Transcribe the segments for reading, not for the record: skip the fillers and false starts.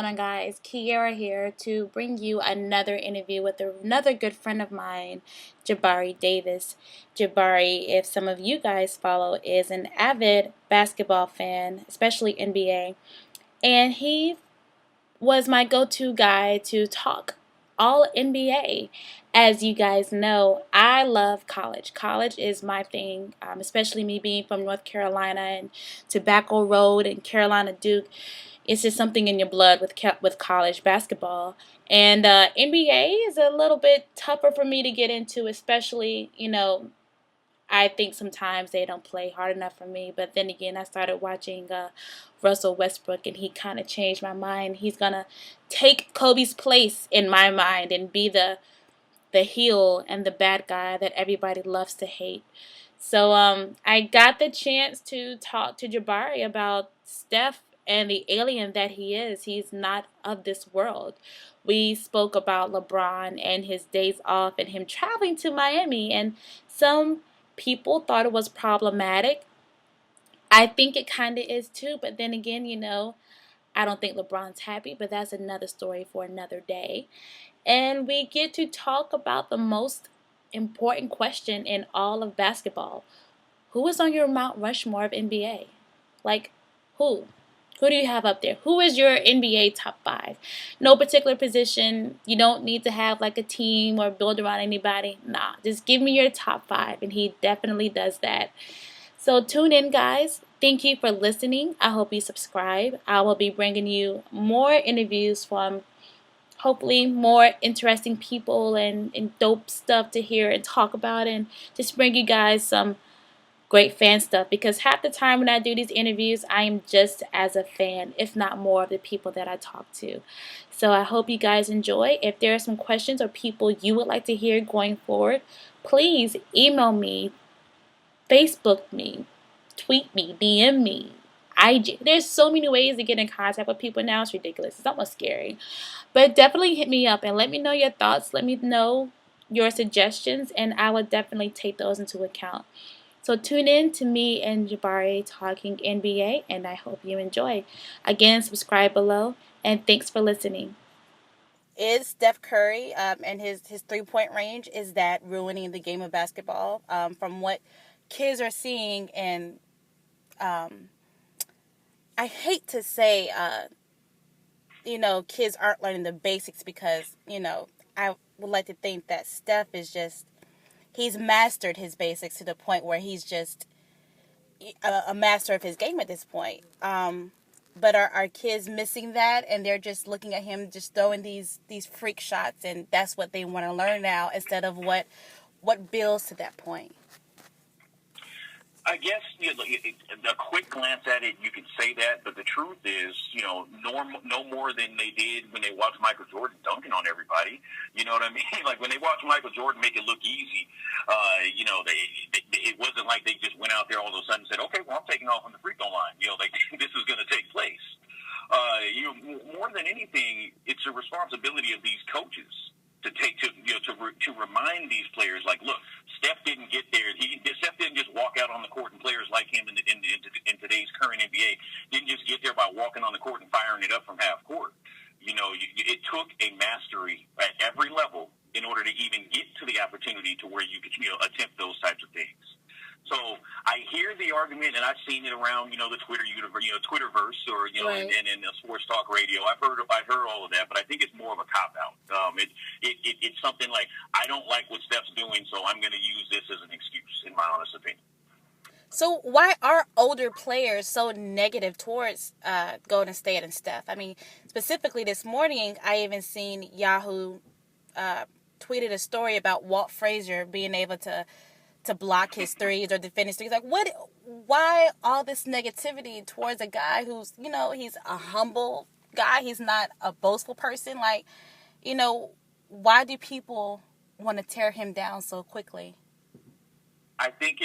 going on, guys? Quierra here to bring you another interview with another good friend of mine, Jabari Davis. Jabari, if some of you guys follow, is an avid basketball fan, especially NBA, and he was my go-to guy to talk all NBA. As you guys know, I love college. College is my thing, especially me being from North Carolina and Tobacco Road and Carolina Duke. It's just something in your blood with college basketball. And NBA is a little bit tougher for me to get into, especially, I think sometimes they don't play hard enough for me. But then again, I started watching Russell Westbrook, and he kind of changed my mind. He's going to take Kobe's place in my mind and be the heel and the bad guy that everybody loves to hate. So I got the chance to talk to Jabari about Steph and the alien that he is. He's not of this world. We spoke about LeBron and his days off and him traveling to Miami, and some people thought it was problematic. I think it kind of is too, but then again, I don't think LeBron's happy, but that's another story for another day. And we get to talk about the most important question in all of basketball. Who is on your Mount Rushmore of NBA? Like, who? Who do you have up there? Who is your NBA top five? No particular position. You don't need to have like a team or build around anybody. Nah, just give me your top five. And he definitely does that. So tune in, guys. Thank you for listening. I hope you subscribe. I will be bringing you more interviews from hopefully more interesting people and dope stuff to hear and talk about, and just bring you guys some great fan stuff, because half the time when I do these interviews, I am just as a fan, if not more, of the people that I talk to. So I hope you guys enjoy. If there are some questions or people you would like to hear going forward, please email me, Facebook me, tweet me, DM me, IG. There's so many ways to get in contact with people now. It's ridiculous. It's almost scary. But definitely hit me up and let me know your thoughts. Let me know your suggestions, and I will definitely take those into account. So tune in to me and Jabari talking NBA, and I hope you enjoy. Again, subscribe below, and thanks for listening. Is Steph Curry and his three-point range, is that ruining the game of basketball? From what kids are seeing, and I hate to say, kids aren't learning the basics, because, I would like to think that Steph is just, he's mastered his basics to the point where he's just a master of his game at this point. But are kids missing that, and they're just looking at him just throwing these freak shots, and that's what they want to learn now, instead of what builds to that point? I guess a quick glance at it, you could say that, but the truth is, no more than they did when they watched Michael Jordan dunking on everybody. You know what I mean? Like when they watched Michael Jordan make it look easy, it wasn't like they just went out there all of a sudden and said, "Okay, well, I'm taking off on the free throw line." This is going to take place. More than anything, it's a responsibility of these coaches to remind these players, like, look, Steph didn't get there. Steph didn't just walk out on the court, and players like him in today's current NBA didn't just get there by walking on the court and firing it up from half court. It took a mastery at every level in order to even get to the opportunity to where you could attempt those types of things. So I hear the argument, and I've seen it around, the Twitter universe, Twitterverse, or right. and in sports talk radio. I've heard all of that, but I think it's more of a cop out. It's something like, I don't like what Steph's doing, so I'm going to use this as an excuse, in my honest opinion. So why are older players so negative towards Golden State and Steph? I mean, specifically this morning, I even seen Yahoo tweeted a story about Walt Frazier being able to block his threes or defend his threes. Like, why all this negativity towards a guy who's, he's a humble guy. He's not a boastful person. Like, why do people want to tear him down so quickly? I think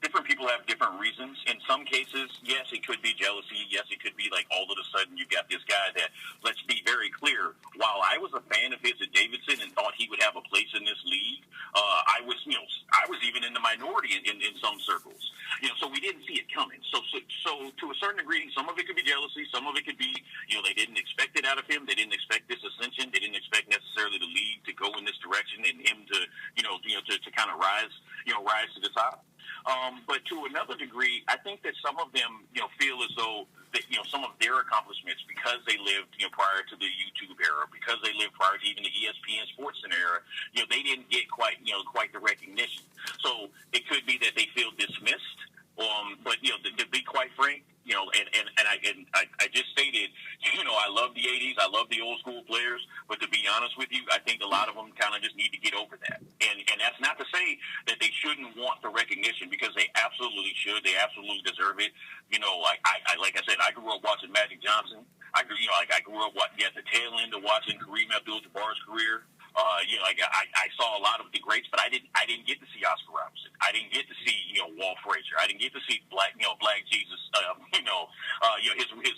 different people have different reasons. In some cases, yes, it could be jealousy. Yes, it could be like all of a sudden you've got this guy that, let's be very clear, while I was a fan of his at Davidson and thought he would have a place in this league, I was even in the minority in some circles. So we didn't see it coming. So to a certain degree, some of it could be jealousy. Some of it could be, They didn't expect it out of him. They didn't expect this ascension. They didn't expect necessarily the league to go in this direction and him to, to kind of rise to the top. But to another degree, I think that some of them, feel as though that, some of their accomplishments, because they lived, prior to the YouTube era, because they lived prior to even the ESPN Sports Center era, they didn't get quite the recognition. So it could be that they feel dismissed. But to be quite frank, I just stated, I love the '80s, I love the old school players, but to be honest with you, I think a lot of them kind of just need to get over that. And that's not to say that they shouldn't want the recognition, because they absolutely should. They absolutely deserve it. Like I said, I grew up watching Magic Johnson. I grew up at the tail end of watching Kareem Abdul-Jabbar's career. I saw a lot of the greats, but I didn't get to see Oscar Robertson. I didn't get to see Walt Frazier. I didn't get to see Black Jesus.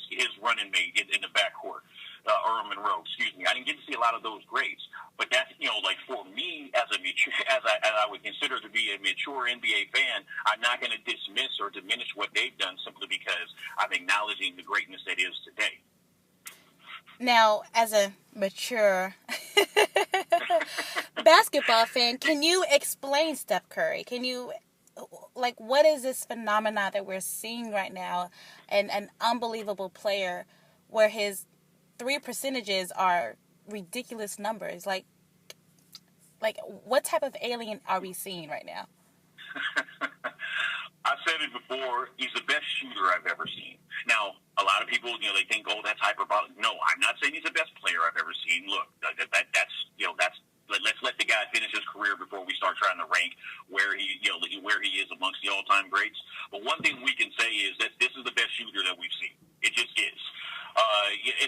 His running mate in the backcourt, Earl Monroe. Excuse me. I didn't get to see a lot of those greats. But that's for me as I would consider to be a mature NBA fan, I'm not going to dismiss or diminish what they've done simply because I'm acknowledging the greatness that is today. Now, as a mature basketball fan, can you explain Steph Curry? Can you, what is this phenomenon that we're seeing right now? An unbelievable player where his 3 percentages are ridiculous numbers. Like what type of alien are we seeing right now? I've said it before. He's the best shooter I've ever seen. Now, a lot of people, they think, oh, that's hyperbolic. No, I'm not saying he's the best player I've ever seen. Look, let's let the guy finish his career before we start trying to rank where he is amongst the all-time greats. But one thing we can say is that this is the best shooter that we've seen. It just is.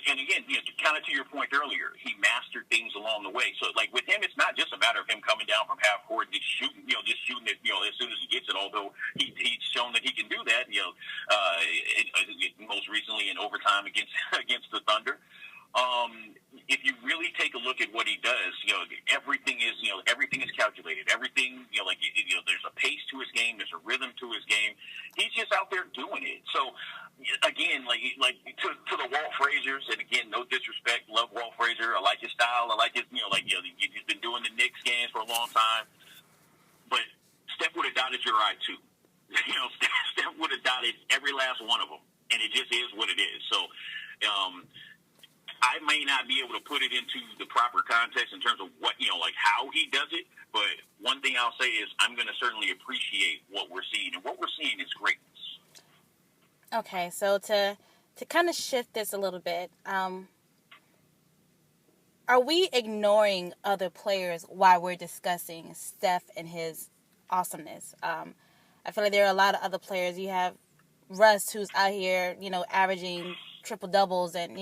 And again, kind of to your point earlier, he mastered things along the way. So, with him, it's not just a matter of him coming down from half court and just shooting it, as soon as he gets it. Although he's shown that he can do that, most recently in overtime against the Thunder. If you really take a look at what he does, everything is calculated. Everything, there's a pace to his game. There's a rhythm to his game. He's just out there doing it. So, again, to the Walt Fraziers, and again, no disrespect, love Walt Frazier. I like his style. I like his, he's been doing the Knicks games for a long time. But Steph would have dotted your eye too. Steph would have dotted every last one of them, and it just is what it is. So, I may not be able to put it into the proper context in terms of what, how he does it. But one thing I'll say is I'm going to certainly appreciate what we're seeing. And what we're seeing is greatness. Okay, so to kind of shift this a little bit, are we ignoring other players while we're discussing Steph and his awesomeness? I feel like there are a lot of other players. You have Russ, who's out here, averaging triple-doubles, and,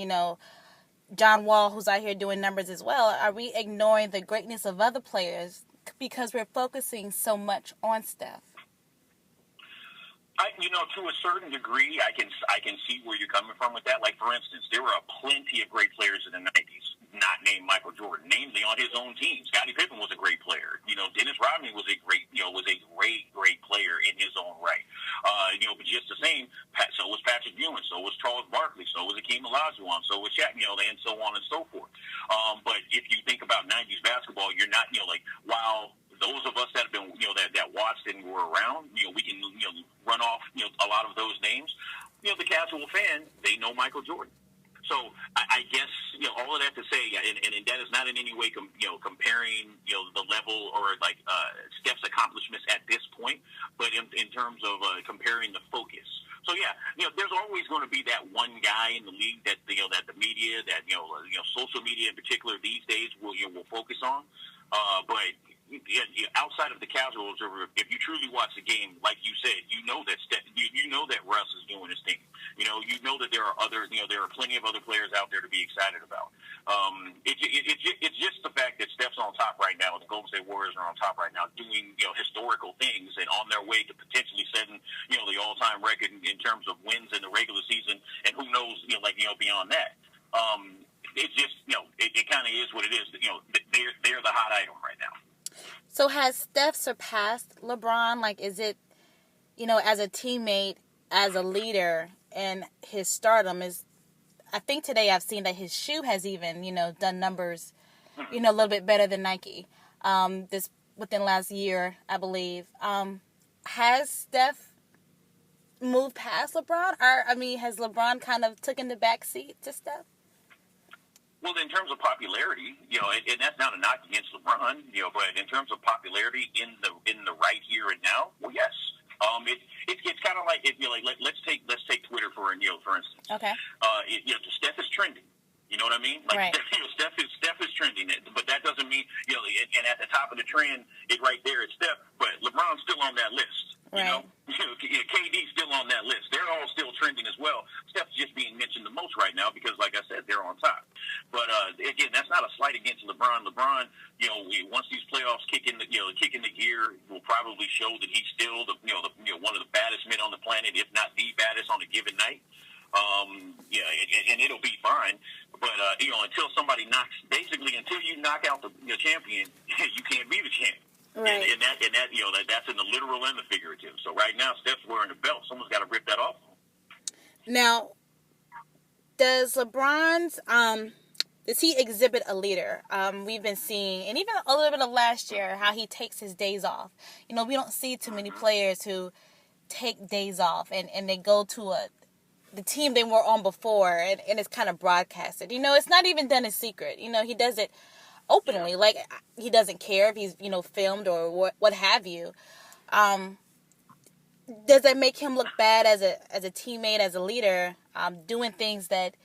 John Wall, who's out here doing numbers as well. Are we ignoring the greatness of other players because we're focusing so much on Steph? To a certain degree, I can see where you're coming from with that. Like, for instance, there were plenty of great players in the 90s, not named Michael Jordan, namely on his own team. Scottie Pippen was a great player. Dennis Rodman was a great player in his own right. But just the same, so was Patrick Ewing, so was Charles Barkley, so was Hakeem Olajuwon, so was Shaq, and so on and so forth. But if you think about 90s basketball, you're not, while those of us that have been, that watched and were around, we can, run off, a lot of those names. The casual fan, they know Michael Jordan. So I guess, all of that to say, and that is not in any way, comparing, the level or Steph's accomplishments at this point, but in terms of comparing the focus. So yeah, there's always going to be that one guy in the league that that the media, that social media in particular these days will focus on. But outside of the casual observer, if you truly watch the game, like you said, you know that Russ is doing his thing. That there are plenty of other players out there to be excited about. It's just the fact that Steph's on top right now, and the Golden State Warriors are on top right now, doing historical things and on their way to potentially setting the all-time record in terms of wins in the regular season, and who knows beyond that. It's just it kind of is what it is. They're the hot item right now. So has Steph surpassed LeBron? Is it, as a teammate, as a leader, and his stardom is, I think today I've seen that his shoe has even, done numbers, a little bit better than Nike. This within last year, I believe. Has Steph moved past LeBron? Has LeBron kind of taken the back seat to Steph? Well, in terms of popularity, and that's not a knock against LeBron, but in terms of popularity in the right here and now, well, yes. It's kind of like let's take Twitter for instance. Okay. Steph is trending. You know what I mean? Like, right. Steph is trending, but that doesn't mean and at the top of the trend, right there is Steph, but LeBron's still on that list. Right. KD's still on that list. They're all still trending as well. Steph's just being mentioned the most right now because, like I said, they're on top. But again, that's not a slight against LeBron. LeBron, once these playoffs kick in the gear, will probably show that he's still one of the baddest men on the planet, if not the baddest on a given night. And it'll be fine. But until you knock out the champion, you can't be the champion. Right. And that's in the literal and the figurative. So right now, Steph's wearing the belt. Someone's got to rip that off. Now, does LeBron's does he exhibit a leader? We've been seeing, and even a little bit of last year, how he takes his days off. We don't see too many players who take days off and they go to the team they were on before, and it's kind of broadcasted. It's not even done in secret. He does it openly, like he doesn't care if he's filmed or what have you. Does that make him look bad as a teammate, as a leader, doing things that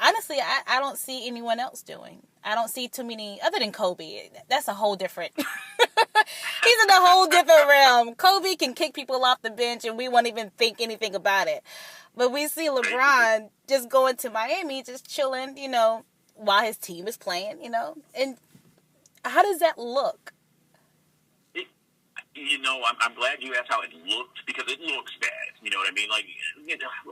honestly I don't see anyone else doing? I don't see too many other than Kobe. That's a whole different. He's in a whole different realm. Kobe can kick people off the bench and we won't even think anything about it. But we see LeBron just going to Miami, just chilling, while his team is playing, And how does that look? I'm glad you asked how it looked, because it looks bad. You know what I mean? Like,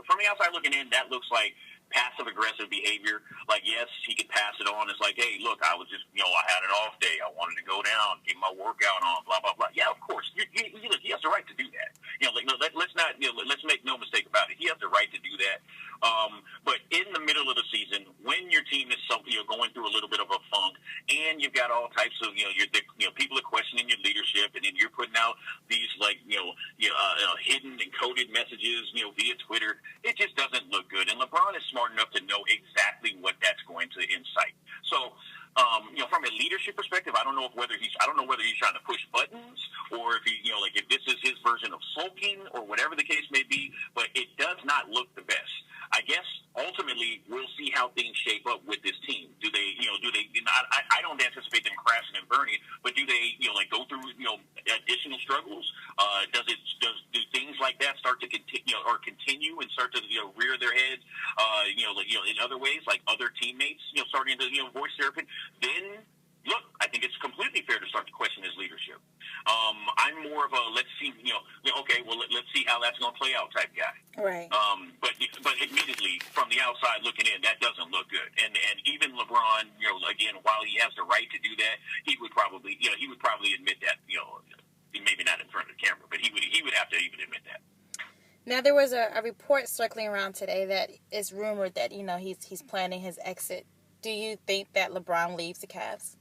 from the outside looking in, that looks like passive-aggressive behavior. Like, yes, he could pass it on. It's like, hey, look, I was just, I had an off day. I wanted to go down, get my workout on, blah, blah, blah. Yeah, of course. He has the right to do that. Let's make no mistake about it. He has the right to do that. But in the middle of the season, when your team is going through a little bit of a funk, and you've got all types of, people are questioning your leadership, and then you're putting out these, hidden and coded messages, via Twitter, it just doesn't look good. And LeBron is smart enough to know exactly what that's going to incite. So, from a leadership perspective, I don't know whether he's trying to push buttons, or if if this is his version of sulking, or whatever the case may be. But it does not look the best. I guess ultimately we'll see how things shape up with this team. Do they? I don't anticipate them crashing and burning, but do they? Go through additional struggles? Do things like that start to continue and start to rear their heads? In other ways, like other teammates, starting to voice their opinion. Then, look, I think it's completely fair to start to question his leadership. I'm more of a let's see, let's see how that's going to play out type guy. Right. But admittedly, from the outside looking in, that doesn't look good. And even LeBron, again, while he has the right to do that, he would probably admit that, maybe not in front of the camera, but he would have to even admit that. Now, there was a report circling around today that it's rumored that, he's planning his exit. Do you think that LeBron leaves the Cavs?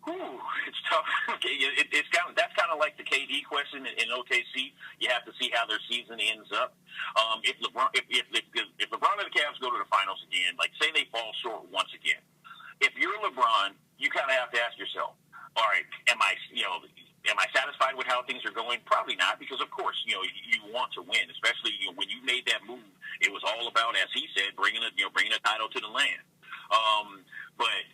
It's tough. That's kind of like the KD question in OKC. You have to see how their season ends up. If LeBron and the Cavs go to the finals again, like say they fall short once again, if you're LeBron, you kind of have to ask yourself, all right, am I satisfied with how things are going? Probably not, because of course, you want to win, especially when you made that move. It was all about, as he said, bringing a title to the land. But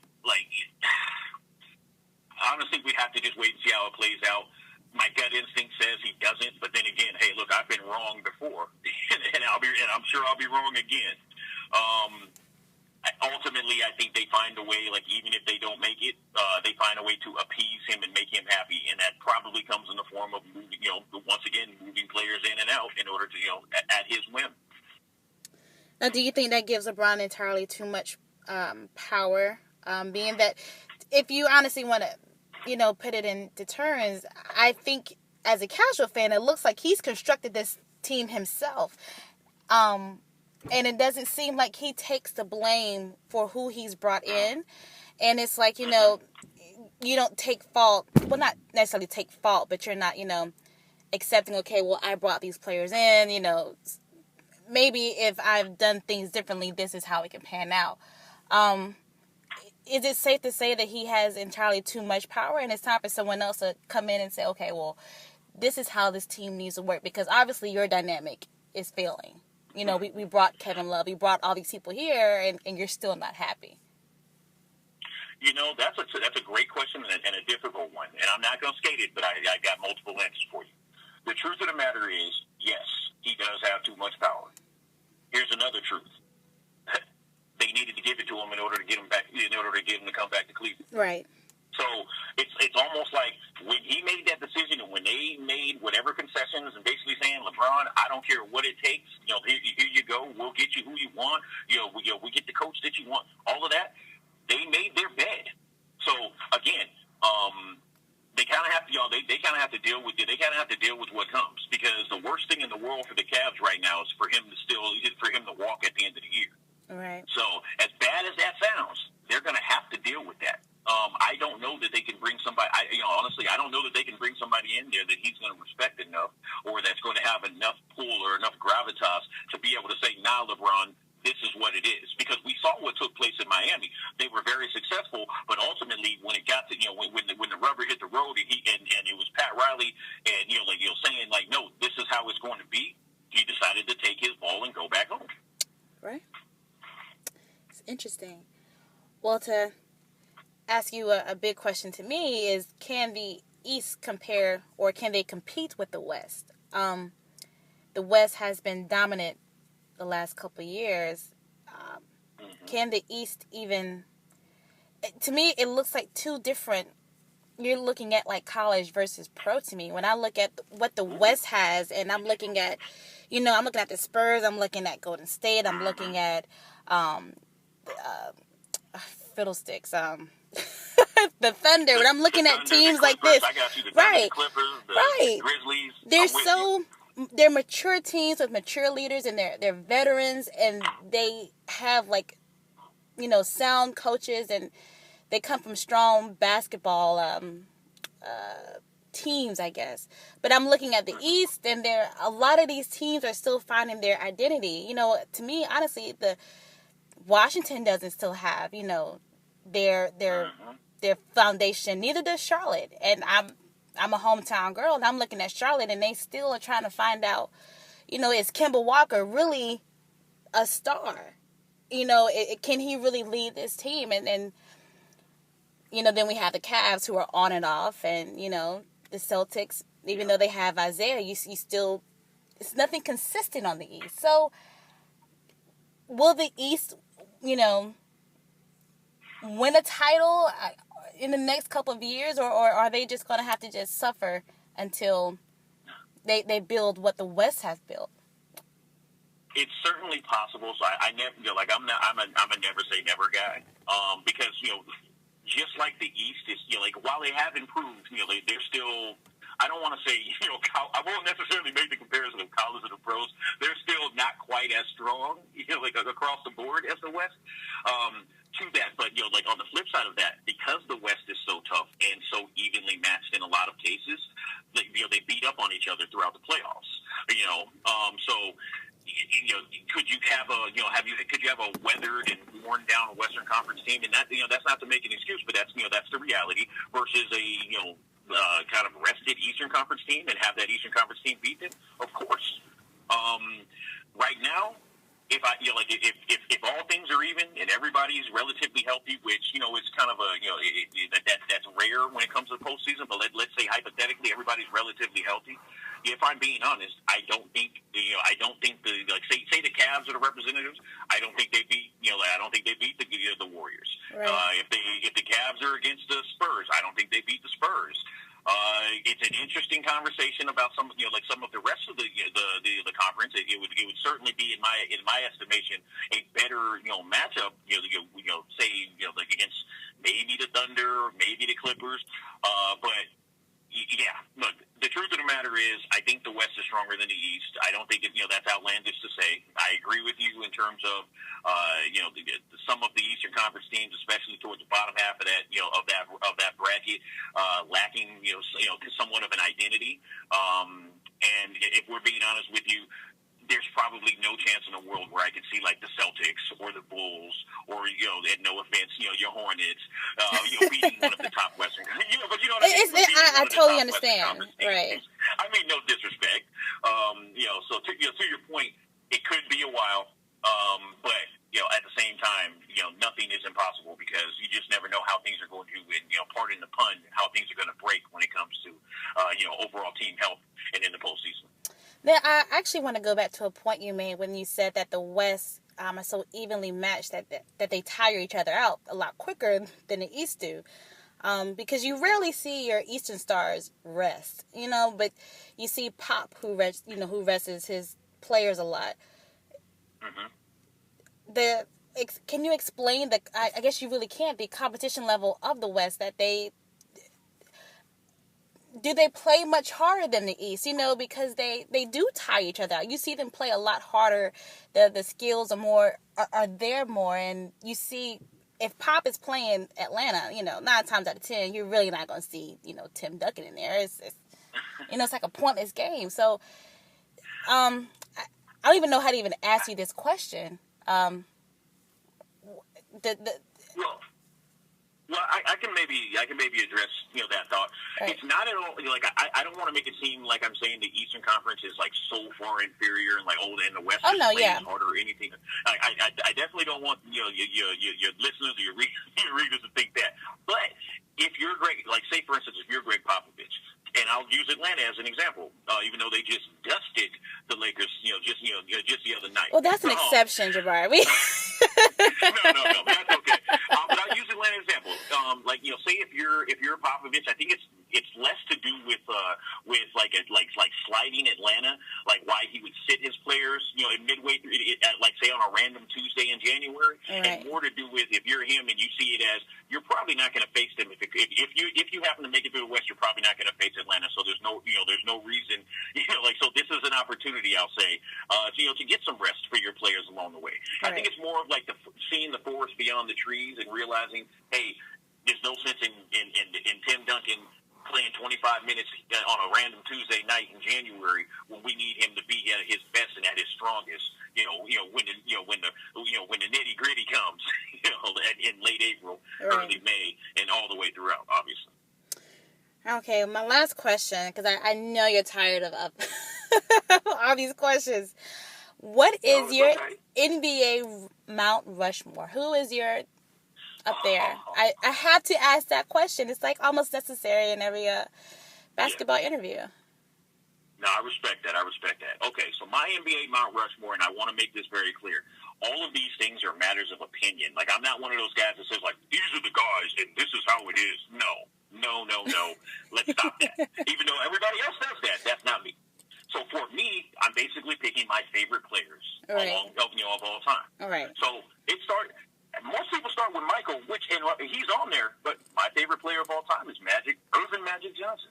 honestly, we have to just wait and see how it plays out. My gut instinct says he doesn't, but then again, hey, look, I've been wrong before, and I'm sure I'll be wrong again. Ultimately, I think they find a way, even if they don't make it, they find a way to appease him and make him happy, and that probably comes in the form of moving, once again, moving players in and out in order to, at his whim. Now, do you think that gives LeBron entirely too much power, being that if you honestly want to, put it into terms, I think as a casual fan, it looks like he's constructed this team himself. And it doesn't seem like he takes the blame for who he's brought in. And it's like, you don't take fault. Well, not necessarily take fault, but you're not, accepting, okay, well, I brought these players in, maybe if I've done things differently, this is how it can pan out. Is it safe to say that he has entirely too much power and it's time for someone else to come in and say, okay, well, this is how this team needs to work? Because obviously your dynamic is failing. We brought Kevin Love, we brought all these people here, and you're still not happy. That's a great question and a difficult one. And I'm not going to skate it, but I got multiple answers for you. The truth of the matter is, yes, he does have too much power. Here's another truth. They needed to give it to him in order to get him back, in order to get him to come back to Cleveland. Right. So it's almost like when he made that decision and when they made whatever concessions and basically saying, LeBron, I don't care what it takes. Here you go. We'll get you who you want. We get the coach that you want. All of that. They made their bed. So again, they kind of have to, they kind of have to deal with it. They kind of have to deal with what comes, because the worst thing in the world for the Cavs right now is for him to walk at the end of the year. Right. So as bad as that sounds, they're going to have to deal with that. I don't know that they can bring somebody. Honestly, I don't know that they can bring somebody in there that he's going to respect enough, or that's going to have enough pull or enough gravitas to be able to say, "Nah, LeBron, this is what it is." Because we saw what took place in Miami. They were very successful, but ultimately, when it got to when the rubber hit the road, and it was Pat Riley, and saying like, "No, this is how it's going to be," he decided to take his ball and go back home. Right. It's interesting. Well, to ask you a big question to me is, can the East compare, or can they compete with the West? The West has been dominant the last couple of years. Can the East even... To me, it looks like two different... You're looking at like college versus pro to me. When I look at what the West has, and I'm looking at, I'm looking at the Spurs, I'm looking at Golden State, I'm looking at Fiddlesticks, the Thunder. When I'm looking at teams like this, I got you, the right, Clippers, the right, Grizzlies. They're mature teams with mature leaders, and they're veterans, and they have like, sound coaches, and they come from strong basketball teams, I guess. But I'm looking at the East, and a lot of these teams are still finding their identity. To me, honestly, the Washington doesn't still have, their foundation. Neither does Charlotte. And I'm a hometown girl, and I'm looking at Charlotte, and they still are trying to find out, is Kemba Walker really a star? Can he really lead this team? And then we have the Cavs, who are on and off, and, the Celtics, even though they have Isaiah, you still, it's nothing consistent on the East. So will the East, win a title in the next couple of years, or are they just going to have to just suffer until they build what the West has built? It's certainly possible. So I never, I'm a never say never guy, because just like the East is, while they have improved, they're still. I don't want to say, I won't necessarily make the comparison of college and the pros. They're still not quite as strong, across the board as the West. To that, but on the flip side of that, because the West is so tough and so evenly matched in a lot of cases, they beat up on each other throughout the playoffs. So could you have a weathered and worn down Western Conference team, and that that's not to make an excuse, but that's the reality, versus a kind of rested Eastern Conference team, and have that Eastern Conference team beat them? Of course. Right now, if all things are even and everybody's relatively healthy, which is kind of that's rare when it comes to the postseason, but let's say hypothetically everybody's relatively healthy. If I'm being honest, I don't think say the Cavs are the representatives. I don't think they beat the Warriors. Right. If the Cavs are against the Spurs, I don't think they beat the Spurs. It's an interesting conversation about some of the rest of the conference. It would certainly be in my estimation a better matchup. Say against maybe the Thunder, maybe the Clippers. But yeah, look, the truth of the matter is, I think the West is stronger than the East. I don't think that's outlandish to say. I agree with you in terms of some of the Eastern Conference teams, especially towards the bottom half of that of that bracket, lacking somewhat of an identity. And if we're being honest with you, there's probably no chance in the world where I could see like the Celtics or the Bulls or and no offense, your Hornets, beating one of the top Western. But you know what I mean? I totally understand. Right. I mean, no disrespect. So to your point, it could be a while, but at the same time, nothing is impossible because you just never know how things are going to, and pardon the pun, how things are going to break when it comes to overall team health and in the postseason. Now, I actually want to go back to a point you made when you said that the West are so evenly matched that they tire each other out a lot quicker than the East do. Because you rarely see your Eastern stars rest, but you see Pop who rests his players a lot. Mm-hmm. Can you explain I guess you really can't, the competition level of the West, that do they play much harder than the East? Because they do tire each other out. You see them play a lot harder. The skills are there more, and you see if Pop is playing Atlanta, 9 times out of 10, you're really not going to see Tim Duncan in there. It's like a pointless game. So I don't even know how to even ask you this question. Well, I can maybe address that thought. Right. It's not at all like I don't want to make it seem like I'm saying the Eastern Conference is like so far inferior and like and the West is harder or anything. I definitely don't want your listeners or your readers to think that. But if you're Greg, like say for instance, if you're Gregg Popovich, and I'll use Atlanta as an example, even though they just dusted the Lakers, just the other night. Well, that's an exception, Jabari. No, that's okay. But I'll use Atlanta as an example. Say if you're Popovich, I think it's less to do with like sliding Atlanta, like why he would sit his players, in midway through, like say on a random Tuesday in January, right. And more to do with if you're him and you see it as you're probably not going to face them if you happen to make it through the West, you're probably not going to face Atlanta. So there's no reason, so this is an opportunity, I'll say, to get some rest for your players along the way. Right. I think it's more of like seeing the forest beyond the trees and realizing, hey, there's no sense in Tim Duncan playing 25 minutes on a random Tuesday night in January when we need him to be at his best and at his strongest. When the nitty gritty comes, in late April, right. Early May, and all the way throughout, obviously. Okay, my last question, because I know you're tired of all these questions. What is your NBA Mount Rushmore? Who is your up there? I have to ask that question. It's like almost necessary in every basketball interview. No, I respect that. Okay, so my NBA Mount Rushmore, and I want to make this very clear. All of these things are matters of opinion. Like, I'm not one of those guys that says, like, these are the guys, and this is how it is. No. Let's stop that. Even though everybody else does that, that's not me. So for me, I'm basically picking my favorite players of all time. All right. So it started. Most people start with Michael, and he's on there. But my favorite player of all time is Irvin Magic Johnson.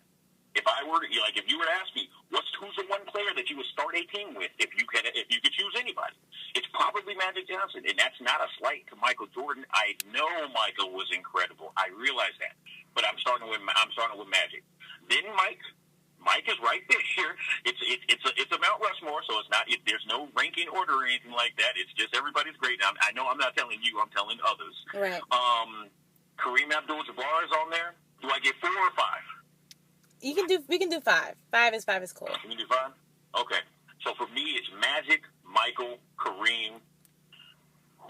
If you were to ask me, who's the one player that you would start a team with if you could choose anybody, it's probably Magic Johnson, and that's not a slight to Michael Jordan. I know Michael was incredible. I realize that, but I'm starting with Magic. Then Mike is right there. It's a Mount Rushmore, so it's not. There's no ranking order or anything like that. It's just everybody's great. I know I'm not telling you. I'm telling others. Right. Kareem Abdul-Jabbar is on there. Do I get 4 or 5? We can do 5. 5 is cool. You can do 5? Okay. So for me, it's Magic, Michael, Kareem.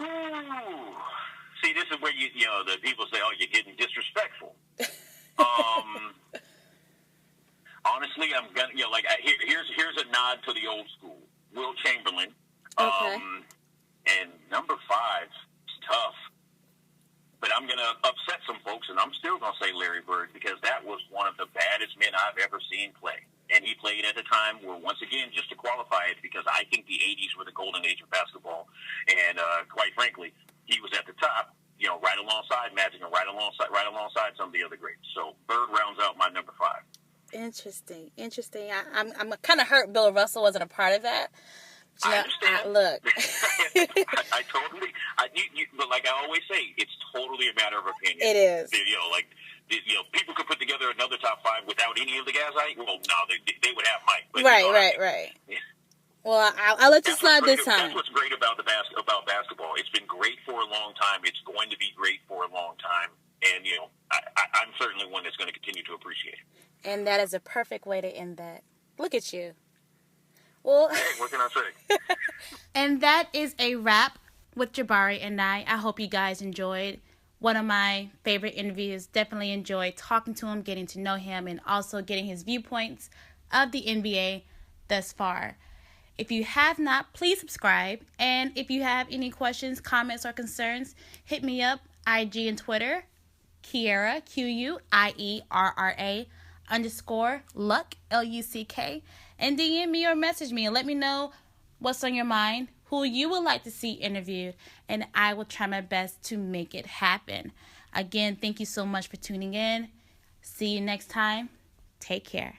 Ooh. See, this is where the people say, "Oh, you're getting disrespectful." Honestly, I'm gonna here's a nod to the old school. Will Chamberlain. Okay. And number 5 is tough. But I'm going to upset some folks, and I'm still going to say Larry Bird because that was one of the baddest men I've ever seen play. And he played at a time where, once again, just to qualify it, because I think the 80s were the golden age of basketball. And quite frankly, he was at the top, right alongside Magic and right alongside some of the other greats. So Bird rounds out my number 5. Interesting. I'm kind of hurt Bill Russell wasn't a part of that. I understand. Look. I totally, but like I always say, it's totally a matter of opinion. It is. People could put together another top 5 without any of the guys. Well, no, they would have Mike. But, Right. Well, I'll let you slide this time. That's what's great about about basketball. It's been great for a long time. It's going to be great for a long time. And, I'm certainly one that's going to continue to appreciate it. And that is a perfect way to end that. Look at you. Well, hey, what can I say? And that is a wrap with Jabari and I. I hope you guys enjoyed. One of my favorite interviews. Definitely enjoyed talking to him, getting to know him, and also getting his viewpoints of the NBA thus far. If you have not, please subscribe. And if you have any questions, comments, or concerns, hit me up, IG and Twitter, Quierra, QUIERRA _Luck, LUCK, and DM me or message me and let me know what's on your mind, who you would like to see interviewed, and I will try my best to make it happen. Again, thank you so much for tuning in. See you next time. Take care.